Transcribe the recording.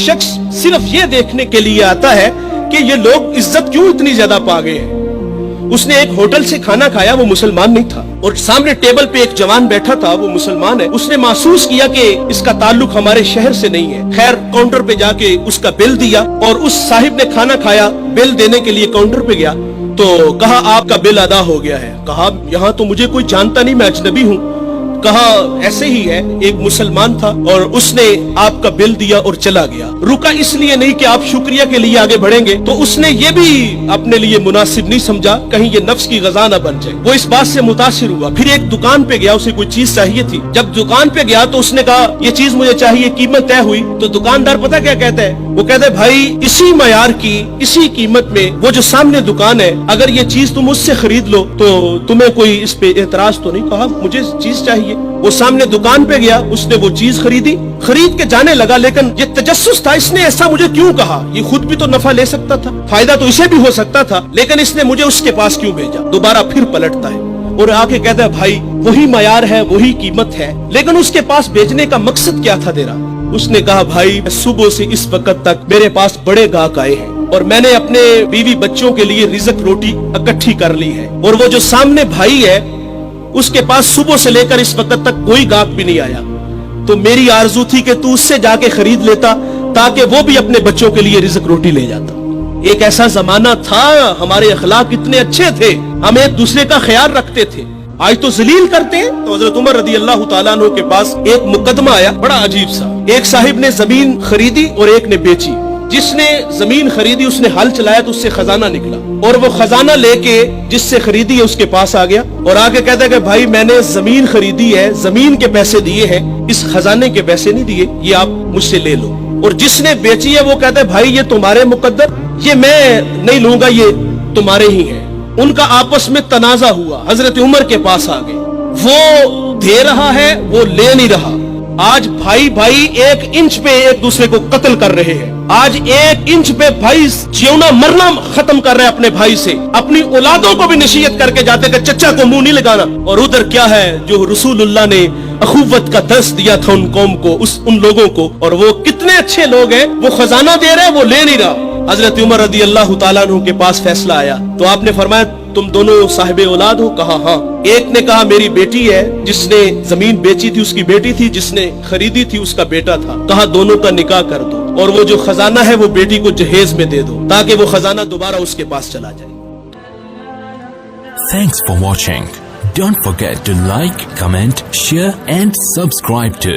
शख्स सिर्फ ये देखने के लिए आता है कि ये लोग इज्जत क्यों इतनी ज्यादा पा गए हैं। उसने एक होटल से खाना खाया, वो मुसलमान नहीं था, और सामने टेबल पे एक जवान बैठा था, वो मुसलमान है। उसने महसूस किया कि इसका ताल्लुक हमारे शहर से नहीं है। खैर काउंटर पे जाके उसका बिल दिया, और उस साहिब ने खाना खाया, बिल देने के लिए काउंटर पे गया तो कहा आपका बिल अदा हो गया है। कहा यहाँ तो मुझे कोई जानता नहीं, मैं अजनबी हूँ। कहा ऐसे ही है, एक मुसलमान था और उसने आपका बिल दिया और चला गया। रुका इसलिए नहीं कि आप शुक्रिया के लिए आगे बढ़ेंगे, तो उसने ये भी अपने लिए मुनासिब नहीं समझा कहीं ये नफ्स की गज़ा न बन जाए। वो इस बात से मुतासिर हुआ, फिर एक दुकान पे गया, उसे कोई चीज चाहिए थी। जब दुकान पे गया तो उसने कहा ये चीज मुझे चाहिए, कीमत तय हुई। तो दुकानदार पता क्या कहता है, वो कहता है भाई इसी मयार की, इसी कीमत में वो जो सामने दुकान है, अगर ये चीज तुम उससे खरीद लो तो तुम्हें कोई इस पे एतराज तो नहीं। कहा मुझे चीज चाहिए। वो सामने दुकान पे गया, उसने वो चीज खरीदी, खरीद के जाने लगा, लेकिन ये तजस्सुस था, इसने ऐसा मुझे क्यों कहा, ये खुद भी तो नफा ले सकता था, फायदा तो इसे भी हो सकता था, लेकिन इसने मुझे उसके पास क्यों भेजा। दोबारा फिर पलटता है और आके कहता है भाई वही मयार है, वही कीमत है, लेकिन उसके पास भेजने का मकसद क्या था तेरा। उसने कहा भाई सुबह से इस वक्त तक मेरे पास बड़े गाहक आए हैं और मैंने अपने बीवी बच्चों के लिए रिज़्क रोटी इकट्ठी कर ली है, और वो जो सामने भाई है उसके पास सुबह से लेकर इस वक्त तक कोई गाहक भी नहीं आया। तो मेरी आरजू थी कि तू उससे जाके खरीद लेता ताकि वो भी अपने बच्चों के लिए रिज़्क रोटी ले जाता। एक ऐसा जमाना था, हमारे अखलाक इतने अच्छे थे, हम एक दूसरे का ख्याल रखते थे। आज तो जलील करते हैं। तो हजरत उमर रदी अल्लाह तआला अन्हु के पास एक मुकदमा आया, बड़ा अजीब सा। एक साहिब ने जमीन खरीदी और एक ने बेची। जिसने जमीन खरीदी उसने हल चलाया तो उससे खजाना निकला, और वो खजाना लेके जिससे खरीदी है उसके पास आ गया और आके कहता है कि भाई मैंने जमीन खरीदी है, जमीन के पैसे दिए हैं, इस खजाने के पैसे नहीं दिए, ये आप मुझसे ले लो। और जिसने बेची है वो कहता है भाई ये तुम्हारे मुकद्दर, ये मैं नहीं लूंगा, ये तुम्हारे ही है। उनका आपस में तनाजा हुआ, हजरत उमर के पास आ गए। वो दे रहा है, वो ले नहीं रहा। आज भाई भाई 1 इंच पे एक दूसरे को कत्ल कर रहे हैं। आज 1 इंच पे भाई जीना मरना खत्म कर रहे हैं अपने भाई से। अपनी औलादों को भी नसीहत करके जाते कि चचा को मुंह नहीं लगाना। और उधर क्या है जो रसूलुल्लाह ने अखुवत का दर्स दिया था उन कौम को, उन लोगों को, और वो कितने अच्छे लोग हैं। वो खजाना दे रहे, वो ले नहीं रहा। हजरत उमर रदी अल्लाह तआला अन्हु के पास फैसला आया तो आपने फरमाया तुम दोनों साहिबे औलाद हो। कहा हाँ। एक ने कहा मेरी बेटी है, जिसने जमीन बेची थी उसकी बेटी थी, जिसने खरीदी थी उसका बेटा था। कहा दोनों का निकाह कर दो, और वो जो खजाना है वो बेटी को जहेज में दे दो ताकि वो खजाना दोबारा उसके पास चला जाए। Thanks for watching. Don't forget to like, comment, share and subscribe to